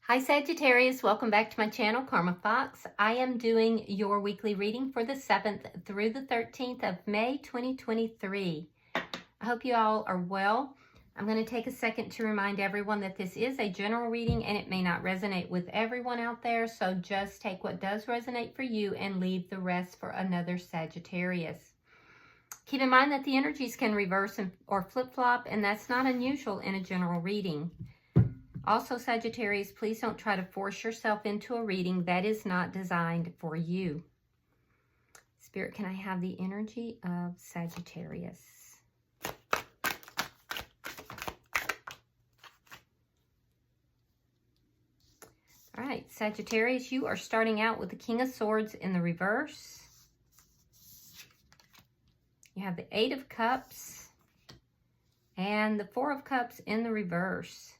Hi Sagittarius, welcome back to my channel, Karma Fox. I am doing your weekly reading for the 7th through the 13th of May 2023. I hope you all are well. I'm going to take a second to remind everyone that this is a general reading and it may not resonate with everyone out there, so just take what does resonate for you and leave the rest for another Sagittarius. Keep in mind that the energies can reverse or flip-flop, and that's not unusual in a general reading. Also, Sagittarius, please don't try to force yourself into a reading that is not designed for you. Spirit, can I have the energy of Sagittarius? All right, Sagittarius, you are starting out with the King of Swords in the reverse. You have the 8 of Cups and the 4 of Cups in the reverse.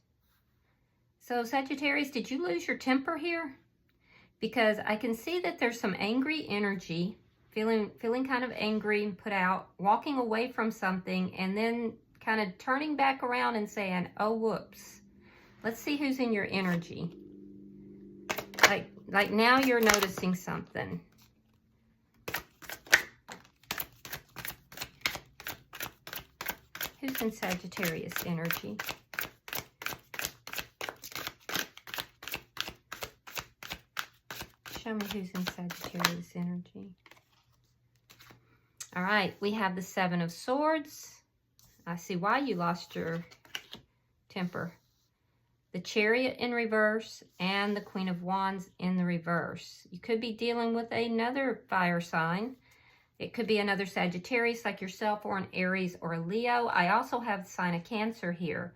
So Sagittarius, did you lose your temper here? Because I can see that there's some angry energy, feeling kind of angry, put out, walking away from something, and then kind of turning back around and saying, oh, whoops. Let's see who's in your energy. Like now you're noticing something. Who's in Sagittarius energy? Show me who's in Sagittarius energy. All right, we have the 7 of Swords. I see why you lost your temper. The Chariot in reverse and the Queen of Wands in the reverse. You could be dealing with another fire sign. It could be another Sagittarius like yourself, or an Aries or a Leo. I also have the sign of Cancer here.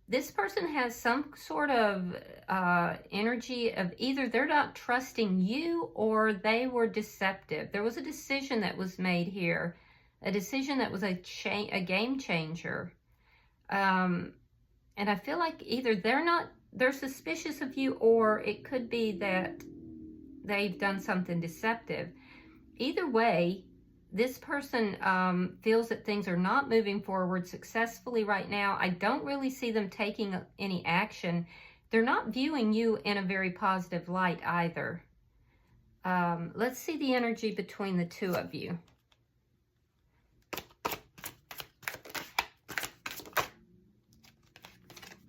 This person has some sort of energy of either they're not trusting you or they were deceptive. There was a decision that was made here, a decision that was a game changer. And I feel like either they're suspicious of you, or it could be that they've done something deceptive. Either way, this person feels that things are not moving forward successfully right now. I don't really see them taking any action. They're not viewing you in a very positive light either. Let's see the energy between the two of you.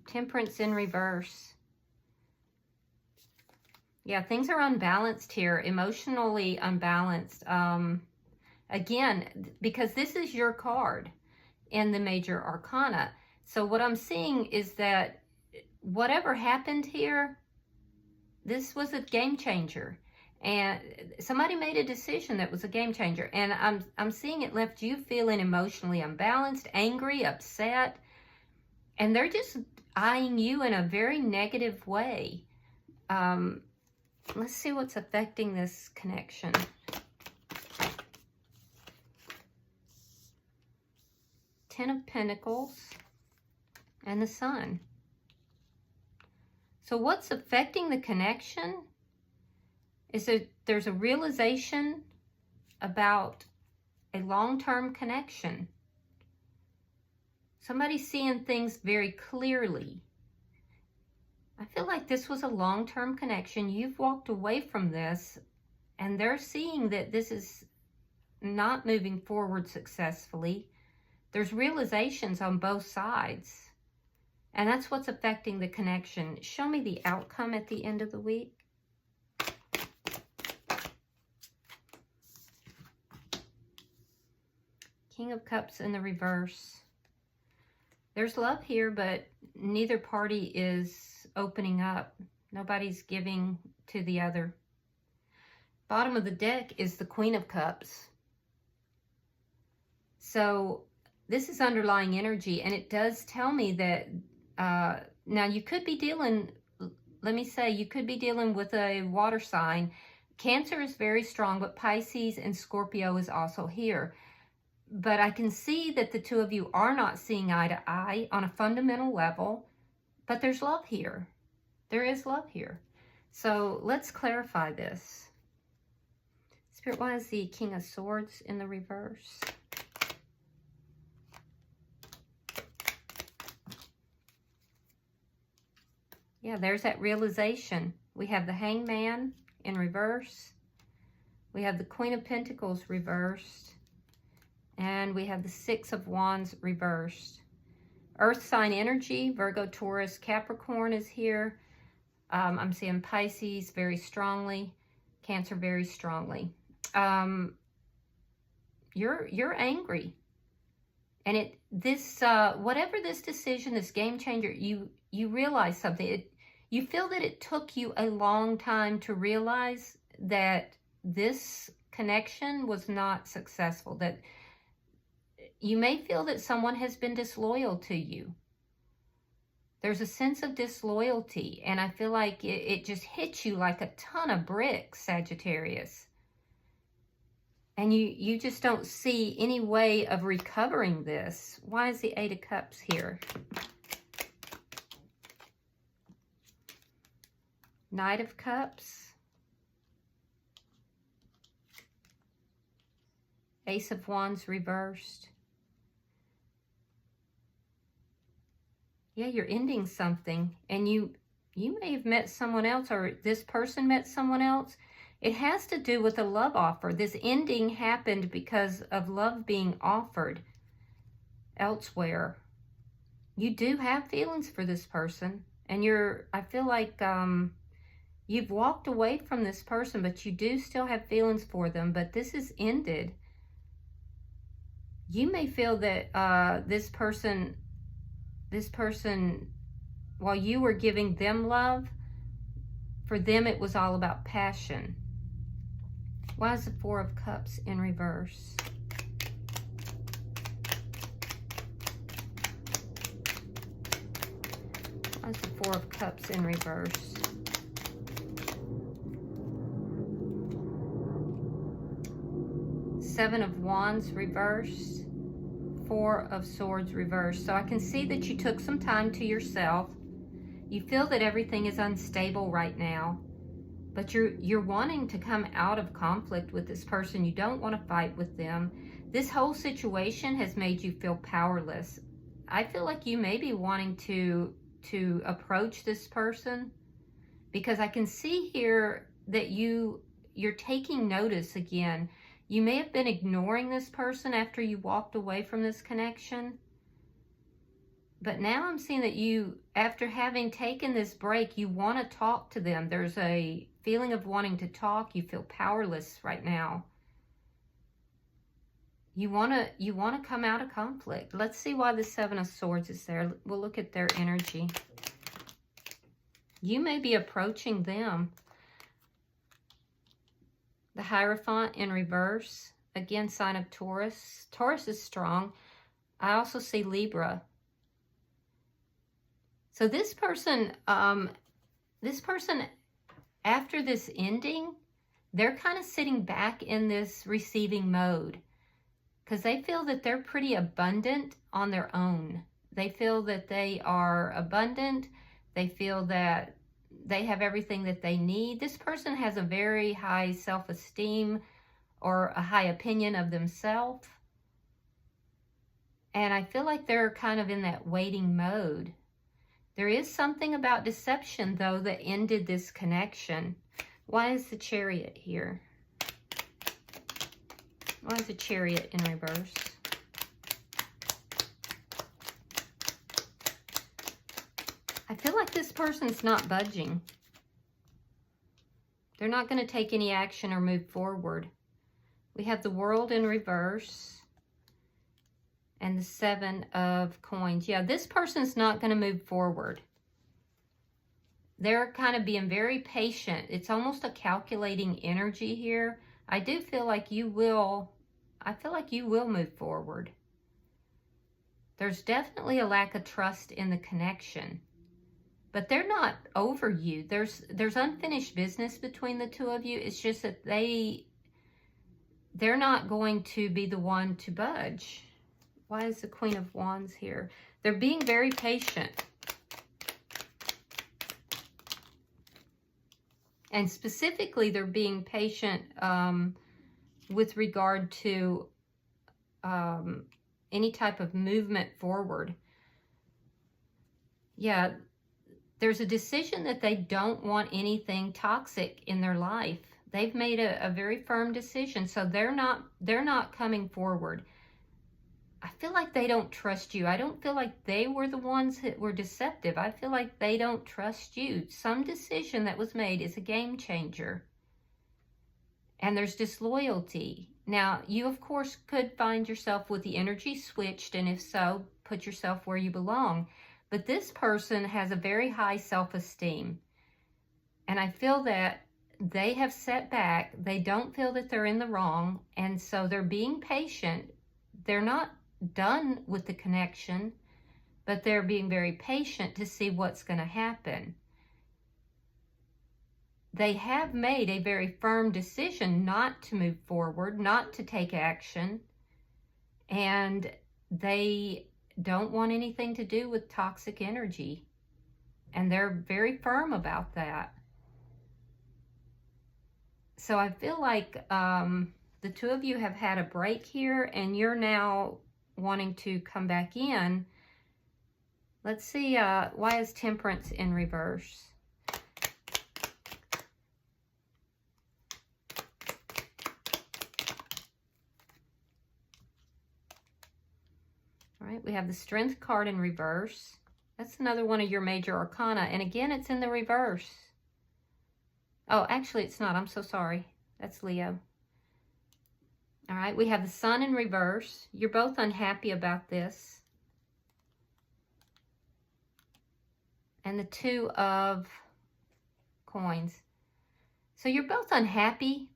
Temperance in reverse. Yeah, things are unbalanced here, emotionally unbalanced. Again, because this is your card in the major arcana. So what I'm seeing is that whatever happened here, this was a game changer. And somebody made a decision that was a game changer. And I'm seeing it left you feeling emotionally unbalanced, angry, upset. And they're just eyeing you in a very negative way. Let's see what's affecting this connection. Ten of Pentacles and the Sun. So what's affecting the connection is that there's a realization about a long-term connection. Somebody's seeing things very clearly. I feel like this was a long-term connection. You've walked away from this, and they're seeing that this is not moving forward successfully. There's realizations on both sides, and that's what's affecting the connection. Show me the outcome at the end of the week. King of Cups in the reverse. There's love here, but neither party is opening up. Nobody's giving to the other. Bottom of the deck is the Queen of Cups. So this is underlying energy, and it does tell me that now you could be dealing, let me say, you could be dealing with a water sign. Cancer is very strong, but Pisces and Scorpio is also here. But I can see that the two of you are not seeing eye to eye on a fundamental level, but there's love here. There is love here. So let's clarify this. Spirit, why is the King of Swords in the reverse? Yeah, there's that realization. We have the Hangman in reverse. We have the Queen of Pentacles reversed. And we have the Six of Wands reversed. Earth sign energy, Virgo, Taurus, Capricorn is here. I'm seeing Pisces very strongly. Cancer very strongly. You're angry. And whatever this decision, this game changer, you realize something. You feel that it took you a long time to realize that this connection was not successful. That you may feel that someone has been disloyal to you. There's a sense of disloyalty, and I feel like it just hits you like a ton of bricks, Sagittarius. And you just don't see any way of recovering this. Why is the Eight of Cups here? Knight of Cups. Ace of Wands reversed. Yeah, you're ending something, and you may have met someone else, or this person met someone else. It has to do with a love offer. This ending happened because of love being offered elsewhere. You do have feelings for this person, and I feel like you've walked away from this person, but you do still have feelings for them, but this is ended. You may feel that this person, while you were giving them love, for them it was all about passion. Why is the Four of Cups in reverse? Why is the Four of Cups in reverse? Seven of Wands reversed. Four of Swords reversed. So I can see that you took some time to yourself. You feel that everything is unstable right now, but you're wanting to come out of conflict with this person. You don't want to fight with them. This whole situation has made you feel powerless. I feel like you may be wanting to approach this person, because I can see here that you're taking notice again. You may have been ignoring this person after you walked away from this connection. But now I'm seeing that you, after having taken this break, you want to talk to them. There's a feeling of wanting to talk. You feel powerless right now. You want to come out of conflict. Let's see why the Seven of Swords is there. We'll look at their energy. You may be approaching them. The Hierophant in reverse. Again, sign of Taurus. Taurus is strong. I also see Libra. So this person, after this ending, they're kind of sitting back in this receiving mode, because they feel that they're pretty abundant on their own. They feel that they are abundant. They feel that they have everything that they need. This person has a very high self-esteem or a high opinion of themselves. And I feel like they're kind of in that waiting mode. There is something about deception, though, that ended this connection. Why is the Chariot here? Why is the Chariot in reverse? I feel like this person's not budging. They're not going to take any action or move forward. We have the World in reverse. And the Seven of Coins. Yeah, this person's not going to move forward. They're kind of being very patient. It's almost a calculating energy here. I do feel like you will move forward. There's definitely a lack of trust in the connection. But they're not over you. There's unfinished business between the two of you. It's just that they're not going to be the one to budge. Why is the Queen of Wands here? They're being very patient. And specifically, they're being patient with regard to any type of movement forward. Yeah, there's a decision that they don't want anything toxic in their life. They've made a very firm decision, so they're not coming forward. I feel like they don't trust you. I don't feel like they were the ones that were deceptive. I feel like they don't trust you. Some decision that was made is a game changer. And there's disloyalty. Now, you, of course, could find yourself with the energy switched, and if so, put yourself where you belong. But this person has a very high self-esteem. And I feel that they have set back. They don't feel that they're in the wrong, and so they're being patient. They're not done with the connection, but they're being very patient to see what's going to happen. They have made a very firm decision not to move forward, not to take action, and they don't want anything to do with toxic energy, and they're very firm about that. So I feel like the two of you have had a break here, and you're now wanting to come back in. Let's see, why is Temperance in reverse? All right, we have the Strength card in reverse. That's another one of your major arcana, and again, it's in the reverse. Oh, actually, it's not. I'm so sorry. That's Leo. All right, we have the Sun in reverse. You're both unhappy about this. And the Two of Coins. So you're both unhappy.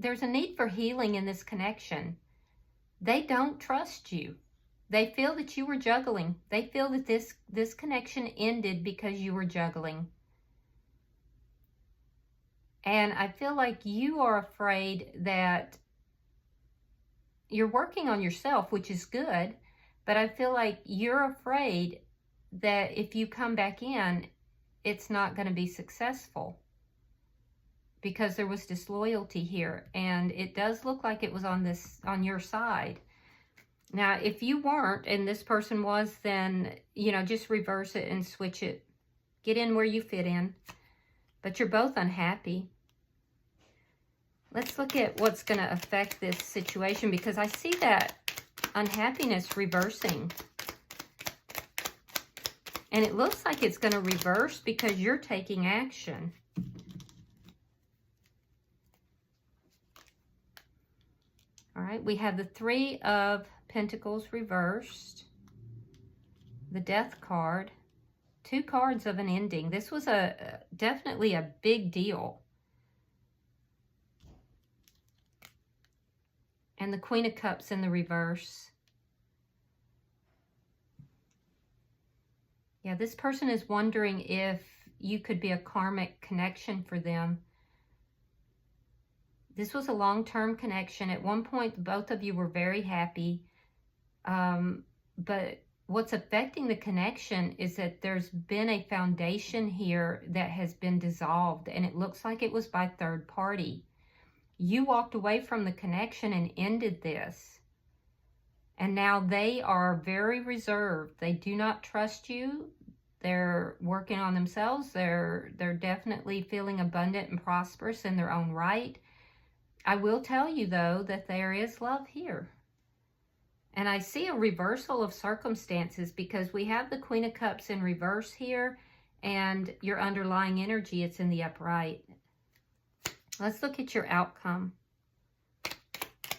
There's a need for healing in this connection. They don't trust you. They feel that you were juggling. They feel that this connection ended because you were juggling. And I feel like you are afraid that you're working on yourself, which is good, but I feel like you're afraid that if you come back in, it's not going to be successful because there was disloyalty here, and it does look like it was on your side. Now, if you weren't and this person was, then, you know, just reverse it and switch it. Get in where you fit in. But you're both unhappy. Let's look at what's going to affect this situation, because I see that unhappiness reversing. And it looks like it's going to reverse because you're taking action. All right, we have the Three of Pentacles reversed. The Death card. Two cards of an ending. This was definitely a big deal. And the Queen of Cups in the reverse. Yeah, this person is wondering if you could be a karmic connection for them. This was a long-term connection. At one point, both of you were very happy. But what's affecting the connection is that there's been a foundation here that has been dissolved, and it looks like it was by third party. You walked away from the connection and ended this. And now they are very reserved. They do not trust you. They're working on themselves. They're definitely feeling abundant and prosperous in their own right. I will tell you, though, that there is love here. And I see a reversal of circumstances because we have the Queen of Cups in reverse here, and your underlying energy, it's in the upright. Let's look at your outcome.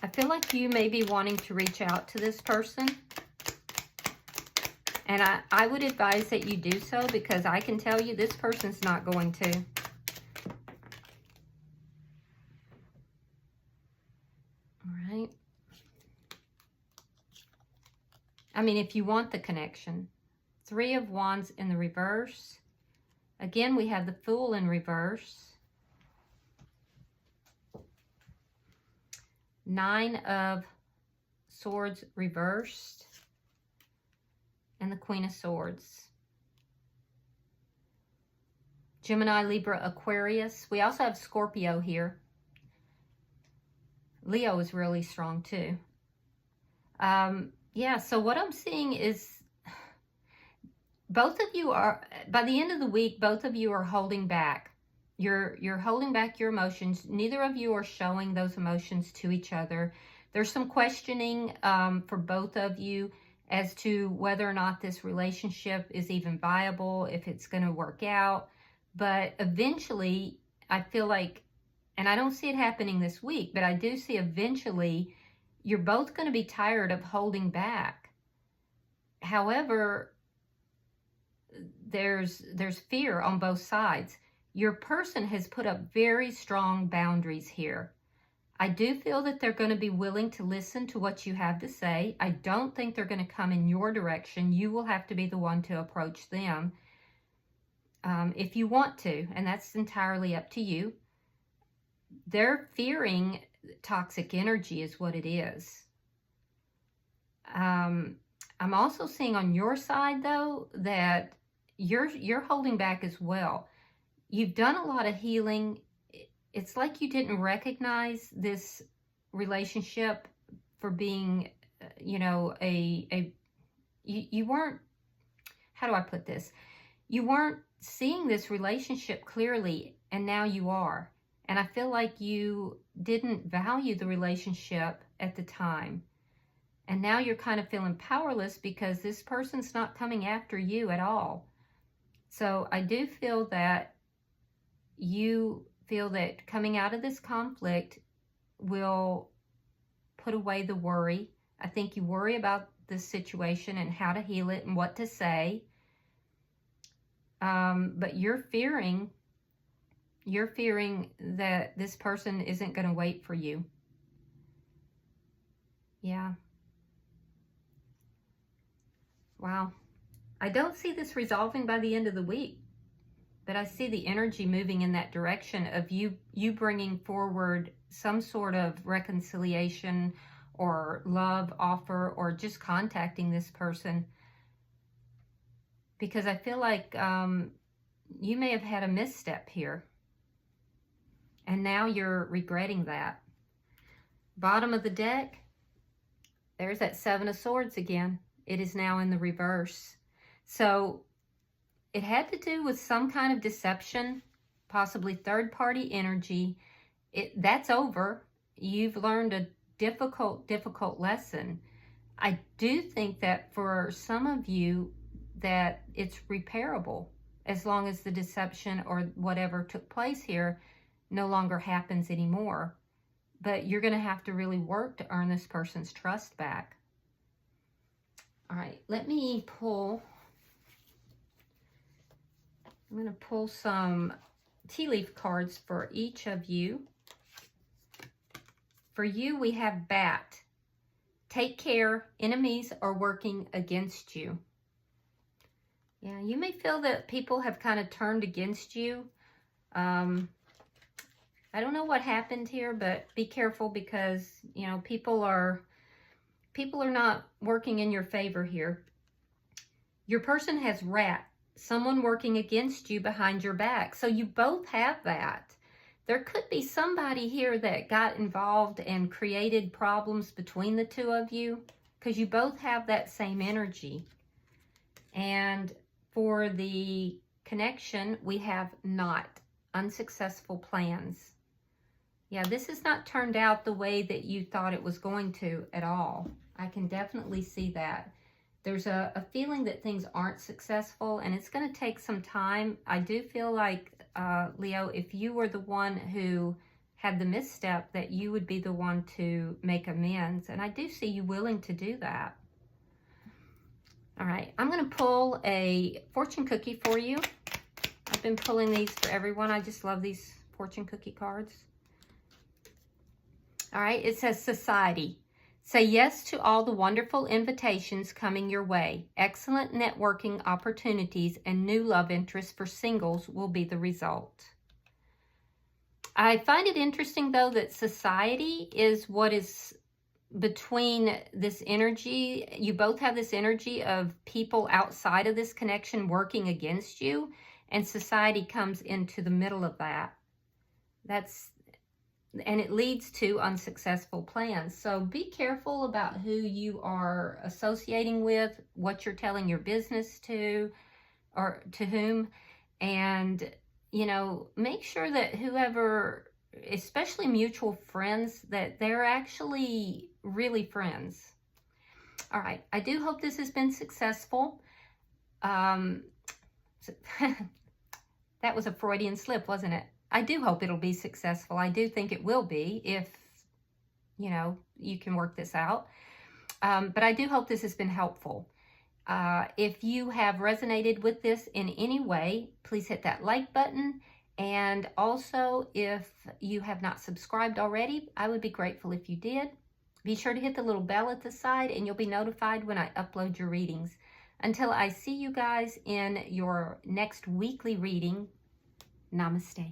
I feel like you may be wanting to reach out to this person. And I would advise that you do so, because I can tell you this person's not going to. All right. I mean, if you want the connection. Three of Wands in the reverse. Again, we have the Fool in reverse. Nine of Swords reversed. And the Queen of Swords. Gemini, Libra, Aquarius. We also have Scorpio here. Leo is really strong too. Yeah, so what I'm seeing is both of you are, by the end of the week, both of you are holding back. You're holding back your emotions. Neither of you are showing those emotions to each other. There's some questioning for both of you as to whether or not this relationship is even viable, if it's going to work out. But eventually, I feel like, and I don't see it happening this week, but I do see eventually you're both going to be tired of holding back. However, there's fear on both sides. Your person has put up very strong boundaries here. I do feel that they're going to be willing to listen to what you have to say. I don't think they're going to come in your direction. You will have to be the one to approach them if you want to, and that's entirely up to you. They're fearing toxic energy is what it is. I'm also seeing on your side, though, that you're holding back as well. You've done a lot of healing. It's like you didn't recognize this relationship for being, you know, you weren't, how do I put this? You weren't seeing this relationship clearly, and now you are. And I feel like you didn't value the relationship at the time. And now you're kind of feeling powerless because this person's not coming after you at all. So I do feel that you feel that coming out of this conflict will put away the worry. I think you worry about this situation and how to heal it and what to say. But you're fearing that this person isn't going to wait for you. Yeah. Wow. I don't see this resolving by the end of the week, but I see the energy moving in that direction of you bringing forward some sort of reconciliation or love offer or just contacting this person. Because I feel like you may have had a misstep here. And now you're regretting that. Bottom of the deck, there's that Seven of Swords again. It is now in the reverse. So it had to do with some kind of deception, possibly third-party energy. That's over. You've learned a difficult lesson. I do think that for some of you that it's repairable as long as the deception or whatever took place here no longer happens anymore. But you're going to have to really work to earn this person's trust back. All right, let me pull. I'm going to pull some tea leaf cards for each of you. For you, we have Bat. Take care. Enemies are working against you. Yeah, you may feel that people have kind of turned against you. I don't know what happened here, but be careful because, you know, people are not working in your favor here. Your person has Rat, someone working against you behind your back. So you both have that. There could be somebody here that got involved and created problems between the two of you because you both have that same energy. And for the connection, we have Not, unsuccessful plans. Yeah, this has not turned out the way that you thought it was going to at all. I can definitely see that. There's a feeling that things aren't successful, and it's going to take some time. I do feel like, Leo, if you were the one who had the misstep, that you would be the one to make amends. And I do see you willing to do that. All right, I'm going to pull a fortune cookie for you. I've been pulling these for everyone. I just love these fortune cookie cards. All right, it says Society. Say yes to all the wonderful invitations coming your way. Excellent networking opportunities and new love interests for singles will be the result. I find it interesting, though, that Society is what is between this energy. You both have this energy of people outside of this connection working against you, and Society comes into the middle of that. And it leads to unsuccessful plans. So be careful about who you are associating with, what you're telling your business to. or to whom. And, you know, make sure that whoever, especially mutual friends, that they're actually really friends. All right, I do hope this has been successful. That was a Freudian slip, wasn't it? I do hope it'll be successful. I do think it will be if, you know, you can work this out. But I do hope this has been helpful. If you have resonated with this in any way, please hit that like button. And also, if you have not subscribed already, I would be grateful if you did. Be sure to hit the little bell at the side and you'll be notified when I upload your readings. Until I see you guys in your next weekly reading, namaste.